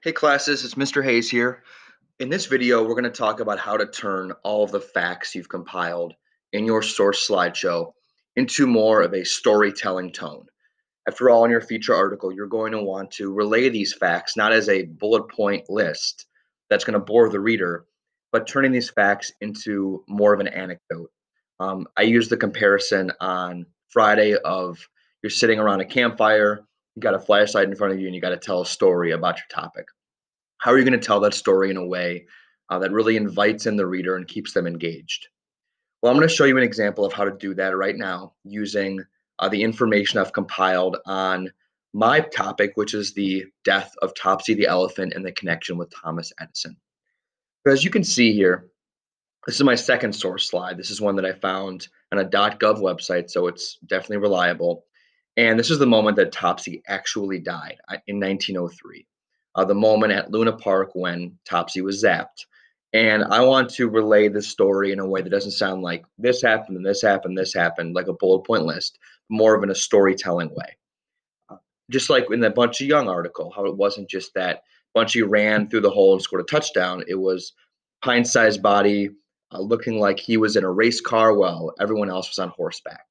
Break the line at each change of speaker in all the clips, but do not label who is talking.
Hey classes, it's Mr. Hayes here. In this video, we're going to talk about how to turn all of the facts you've compiled in your source slideshow into more of a storytelling tone. After all, in your feature article, you're going to want to relay these facts not as a bullet point list that's going to bore the reader, but turning these facts into more of an anecdote. I used the comparison on Friday of you're sitting around a campfire, you got a flashlight in front of you, and you got to tell a story about your topic. How are you going to tell that story in a way that really invites in the reader and keeps them engaged? Well, I'm going to show you an example of how to do that right now using the information I've compiled on my topic, which is the death of Topsy the elephant and the connection with Thomas Edison. So as you can see here, this is my second source slide. This is one that I found on a .gov website, so it's definitely reliable. And this is the moment that Topsy actually died in 1903, the moment at Luna Park when Topsy was zapped. And I want to relay this story in a way that doesn't sound like this happened and this happened, this happened, like a bullet point list, more of in a storytelling way. Uh, Just like in the Bunchy Young article, how it wasn't just that Bunchy ran through the hole and scored a touchdown. It was pint-sized body looking like he was in a race car while everyone else was on horseback.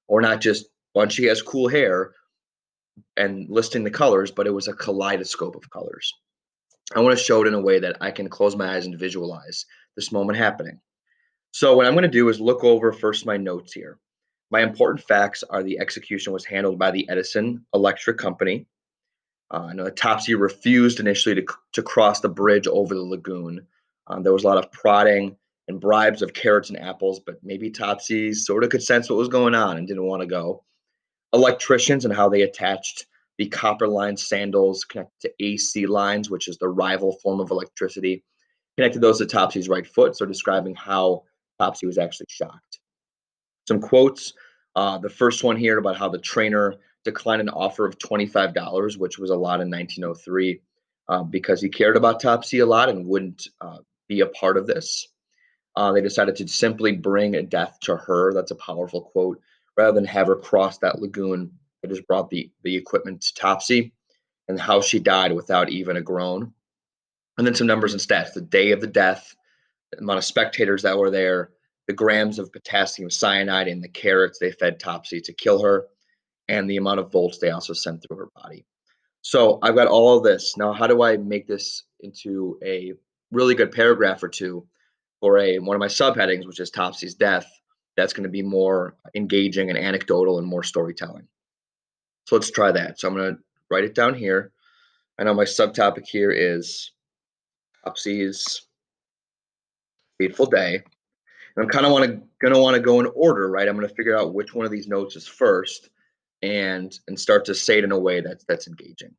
Or not just Bunchy has cool hair and listing the colors, but it was a kaleidoscope of colors. I want to show it in a way that I can close my eyes and visualize this moment happening. So what I'm going to do is look over first my notes here. My important facts are the execution was handled by the Edison Electric Company. I know that Topsy refused initially to cross the bridge over the lagoon. There was a lot of prodding and bribes of carrots and apples, but maybe Topsy sort of could sense what was going on and didn't want to go. Electricians and how they attached the copper lined sandals connected to AC lines, which is the rival form of electricity, connected those to Topsy's right foot, so describing how Topsy was actually shocked. Some quotes. The first one here about how the trainer declined an offer of $25, which was a lot in 1903, because he cared about Topsy a lot and wouldn't be a part of this. They decided to simply bring a death to her. That's a powerful quote. Rather than have her cross that lagoon, they just brought the equipment to Topsy and how she died without even a groan. And then some numbers and stats. The day of the death, the amount of spectators that were there, the grams of potassium cyanide in the carrots they fed Topsy to kill her, and the amount of volts they also sent through her body. So I've got all of this. Now, how do I make this into a really good paragraph or two for a one of my subheadings, which is Topsy's death? That's going to be more engaging and anecdotal and more storytelling. So let's try that. So I'm going to write it down here. I know my subtopic here is Topsy's fateful day. And I'm kind of gonna want to go in order, right? I'm going to figure out which one of these notes is first, and start to say it in a way that's engaging.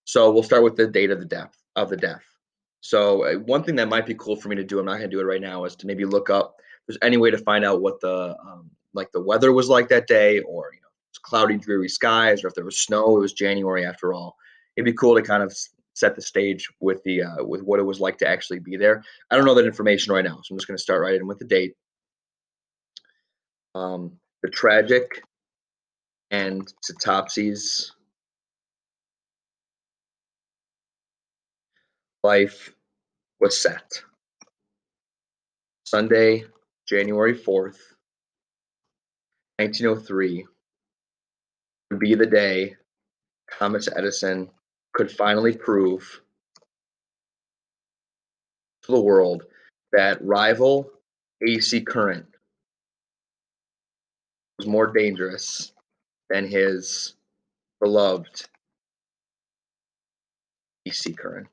So we'll start with the date of the death. So one thing that might be cool for me to do, I'm not going to do it right now, is to maybe look up if there's any way to find out what the like the weather was like that day, or it was cloudy, dreary skies, or if there was snow. It was January after all. It'd be cool to kind of set the stage with the with what it was like to actually be there. I don't know that information right now, so I'm just going to start writing with the date. The tragic end to Topsy's life was set. Sunday, January 4th, 1903 would be the day Thomas Edison could finally prove to the world that rival AC current was more dangerous than his beloved DC current.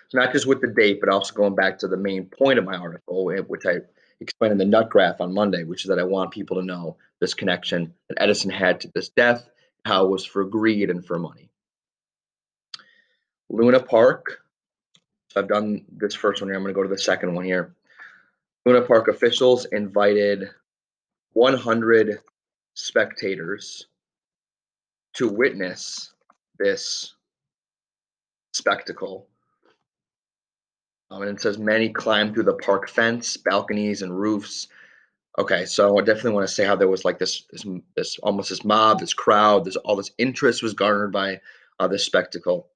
So not just with the date, but also going back to the main point of my article, which I explained in the nut graph on Monday, which is that I want people to know this connection that Edison had to this death, how it was for greed and for money. Luna Park. So I've done this first one here. I'm going to go to the second one here. Luna Park officials invited 100 spectators to witness this spectacle. And it says many climbed through the park fence, balconies, and roofs. Okay, so I definitely want to say how there was like this almost this mob, this crowd, this all this interest was garnered by this spectacle.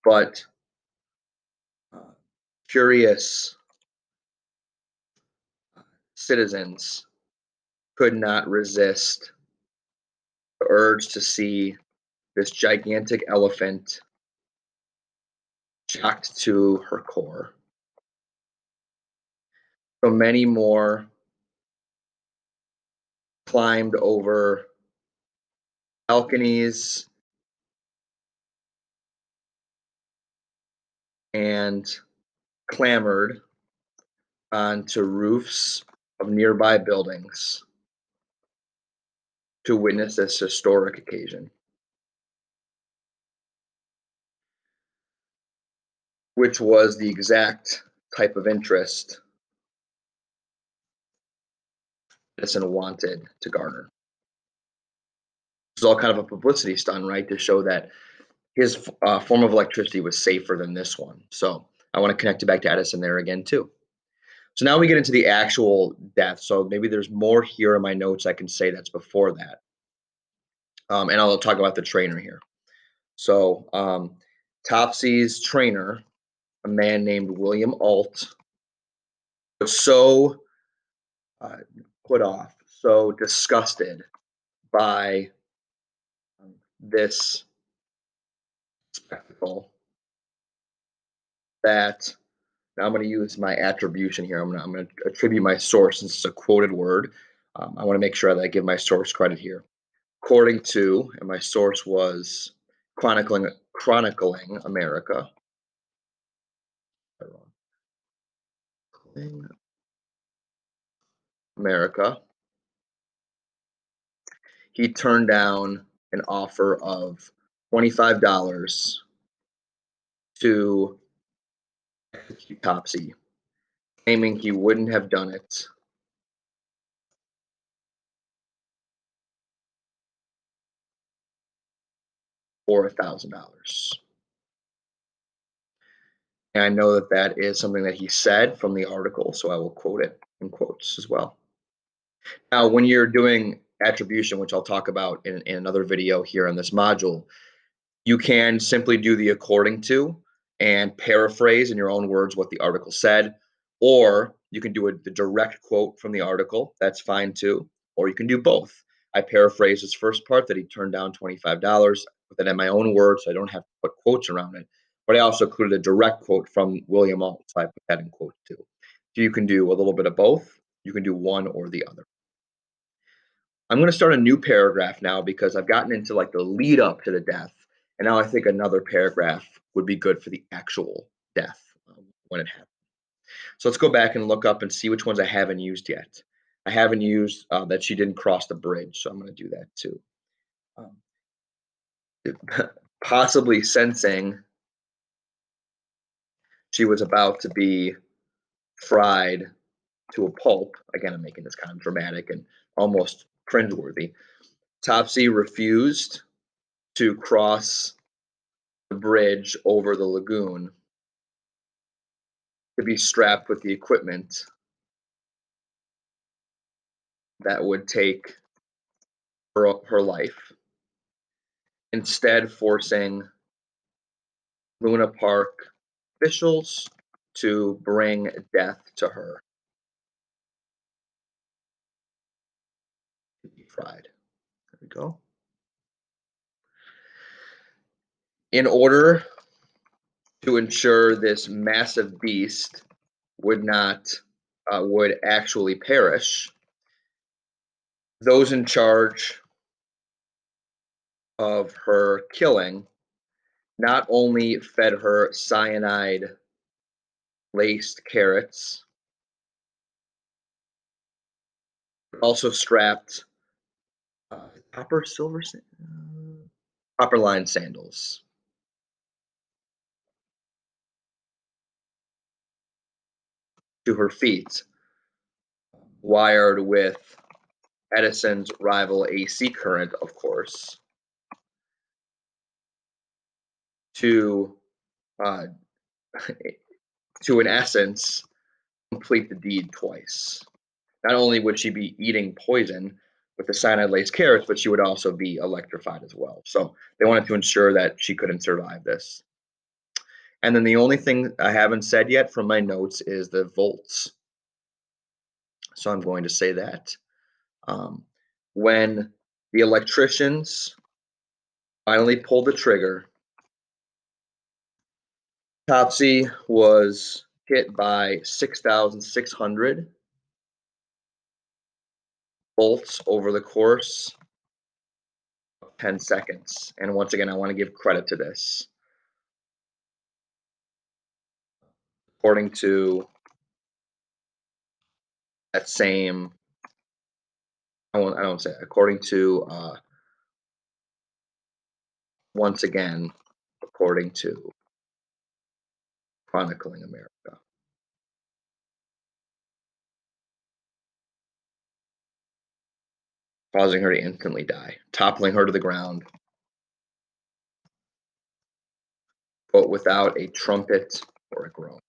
But Curious citizens could not resist the urge to see this gigantic elephant shocked to her core. So many more climbed over balconies and clambered onto roofs of nearby buildings to witness this historic occasion, which was the exact type of interest Edison wanted to garner. It's all kind of a publicity stunt, right? To show that his form of electricity was safer than this one. So I want to connect it back to Edison there again, too. So now we get into the actual death. So maybe there's more here in my notes I can say that's before that. And I'll talk about the trainer here. So Topsy's trainer, a man named William Alt, was so uh, put off, so disgusted by this spectacle that now I'm going to use my attribution here. I'm going to attribute my source since it's a quoted word. I want to make sure that I give my source credit here. According to, and my source was Chronicling America. America. He turned down an offer of $25 to execute Topsy, claiming he wouldn't have done it for $1,000. And I know that that is something that he said from the article, so I will quote it in quotes as well. Now, when you're doing attribution, which I'll talk about in another video here on this module, you can simply do the according to and paraphrase in your own words what the article said, or you can do the direct quote from the article. That's fine too. Or you can do both. I paraphrase his first part that he turned down $25, put that in my own words so I don't have to put quotes around it. But I also included a direct quote from William Alt, so I put that in quotes too. So you can do a little bit of both. You can do one or the other. I'm going to start a new paragraph now because I've gotten into like the lead up to the death. And now I think another paragraph would be good for the actual death when it happened. So let's go back and look up and see which ones I haven't used yet. I haven't used that she didn't cross the bridge, so I'm going to do that too. Possibly sensing she was about to be fried to a pulp. Again, I'm making this kind of dramatic and almost cringeworthy. Topsy refused to cross the bridge over the lagoon to be strapped with the equipment that would take her life, instead forcing Luna Park officials to bring death to her to be fried. There we go. In order to ensure this massive beast would actually perish, those in charge of her killing not only fed her cyanide laced carrots, but also strapped copper line sandals to her feet, wired with Edison's rival AC current, of course, to uh, in essence complete the deed twice. Not only would she be eating poison with the cyanide laced carrots, but she would also be electrified as well. So they wanted to ensure that she couldn't survive this. And then the only thing I haven't said yet from my notes is the volts. So I'm going to say that. Um, when the electricians finally pulled the trigger, Topsy was hit by 6,600 volts over the course of 10 seconds. And once again, I want to give credit to this. According to that same, I don't say, according to, once again, according to Chronicling America, causing her to instantly die, toppling her to the ground, but without a trumpet or a groan.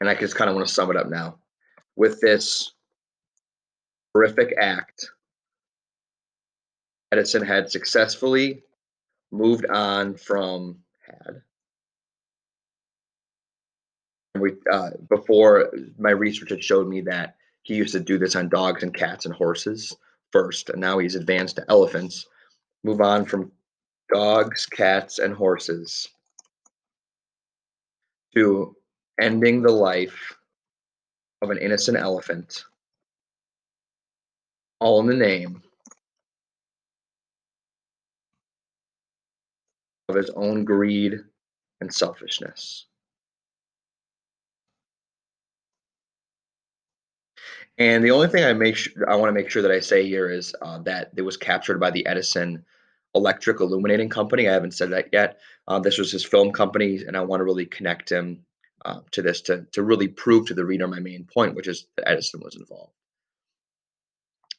And I just kind of want to sum it up now. With this horrific act, Edison had successfully moved on from had we before my research had showed me that he used to do this on dogs and cats and horses first, and now he's advanced to elephants. Move on from dogs, cats, and horses to ending the life of an innocent elephant, all in the name of his own greed and selfishness. And the only thing I want to make sure that I say here is that it was captured by the Edison Electric Illuminating Company. I haven't said that yet. This was his film company, and I want to really connect him to this to really prove to the reader my main point, which is that Edison was involved.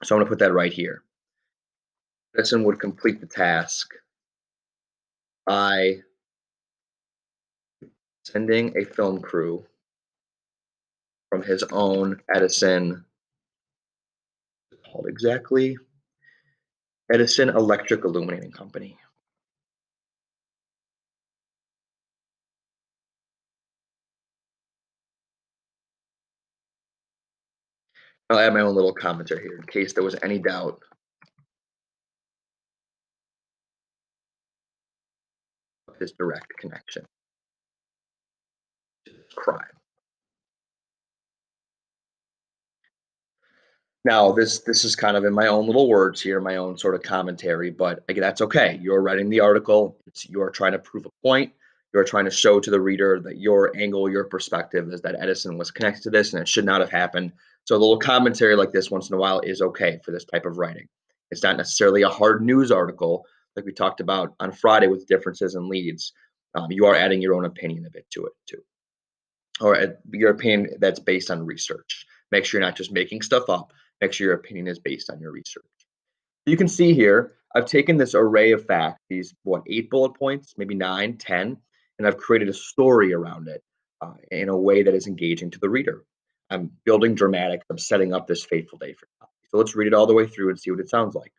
So I'm going to put that right here. Edison would complete the task by sending a film crew from his own Edison, called exactly Edison Electric Illuminating Company. I'll add my own little commentary here in case there was any doubt of his direct connection to this crime. Now, this is kind of in my own little words here, my own sort of commentary, but again, that's okay. You're writing the article. You're trying to prove a point. You're trying to show to the reader that your angle, your perspective is that Edison was connected to this and it should not have happened. So a little commentary like this once in a while is okay for this type of writing. It's not necessarily a hard news article like we talked about on Friday with differences in leads. You are adding your own opinion a bit to it too, or your opinion that's based on research. Make sure you're not just making stuff up. Make sure your opinion is based on your research. You can see here, I've taken this array of facts, these, what, 8 bullet points, maybe 9, 10, and I've created a story around it in a way that is engaging to the reader. I'm building dramatics. I'm setting up this fateful day for Topsy. So let's read it all the way through and see what it sounds like.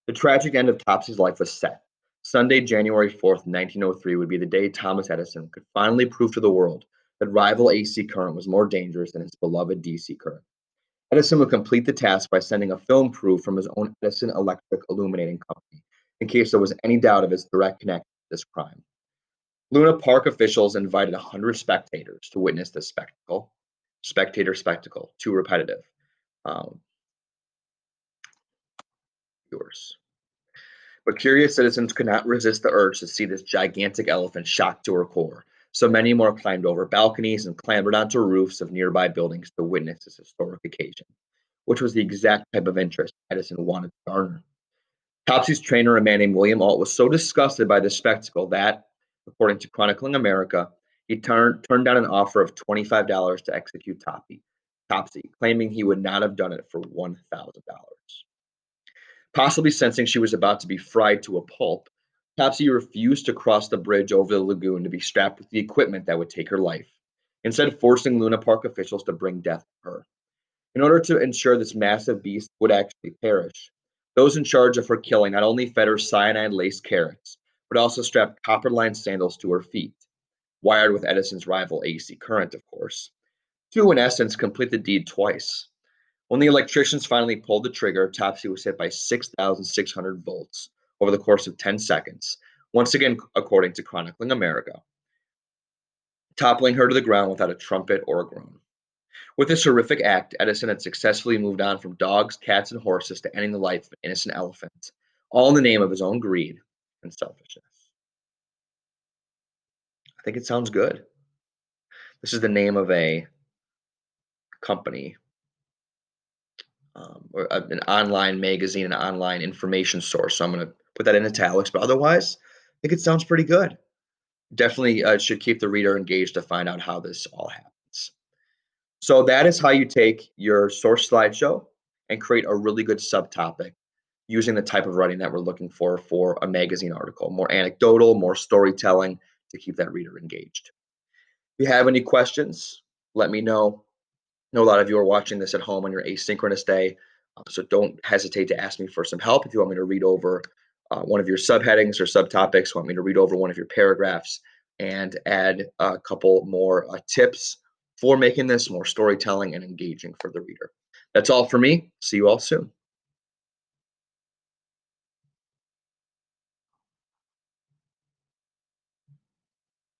The tragic end of Topsy's life was set. Sunday, January 4th, 1903 would be the day Thomas Edison could finally prove to the world that rival AC current was more dangerous than his beloved DC current. Edison would complete the task by sending a film crew from his own Edison Electric Illuminating Company, in case there was any doubt of his direct connection to this crime. Luna Park officials invited 100 spectators to witness this spectacle. Spectator, too repetitive. Viewers. But curious citizens could not resist the urge to see this gigantic elephant shocked to her core. So many more climbed over balconies and clambered onto roofs of nearby buildings to witness this historic occasion, which was the exact type of interest Edison wanted to garner. Topsy's trainer, a man named William Alt, was so disgusted by this spectacle that, according to Chronicling America, he turned down an offer of $25 to execute Topsy, claiming he would not have done it for $1,000. Possibly sensing she was about to be fried to a pulp, Topsy refused to cross the bridge over the lagoon to be strapped with the equipment that would take her life, instead forcing Luna Park officials to bring death to her. In order to ensure this massive beast would actually perish, those in charge of her killing not only fed her cyanide-laced carrots, but also strapped copper-lined sandals to her feet, wired with Edison's rival AC current, of course, to, in essence, complete the deed twice. When the electricians finally pulled the trigger, Topsy was hit by 6,600 volts over the course of 10 seconds, once again, according to Chronicling America, toppling her to the ground without a trumpet or a groan. With this horrific act, Edison had successfully moved on from dogs, cats, and horses to ending the life of an innocent elephant, all in the name of his own greed and selfishness. I think it sounds good. This is the name of a company, or an online magazine, an online information source. So I'm going to put that in italics, but otherwise, I think it sounds pretty good. Definitely should keep the reader engaged to find out how this all happens. So that is how you take your source slideshow and create a really good subtopic using the type of writing that we're looking for a magazine article, more anecdotal, more storytelling to keep that reader engaged. If you have any questions, let me know. I know a lot of you are watching this at home on your asynchronous day, so don't hesitate to ask me for some help if you want me to read over one of your subheadings or subtopics, want me to read over one of your paragraphs and add a couple more tips for making this more storytelling and engaging for the reader. That's all for me. See you all soon.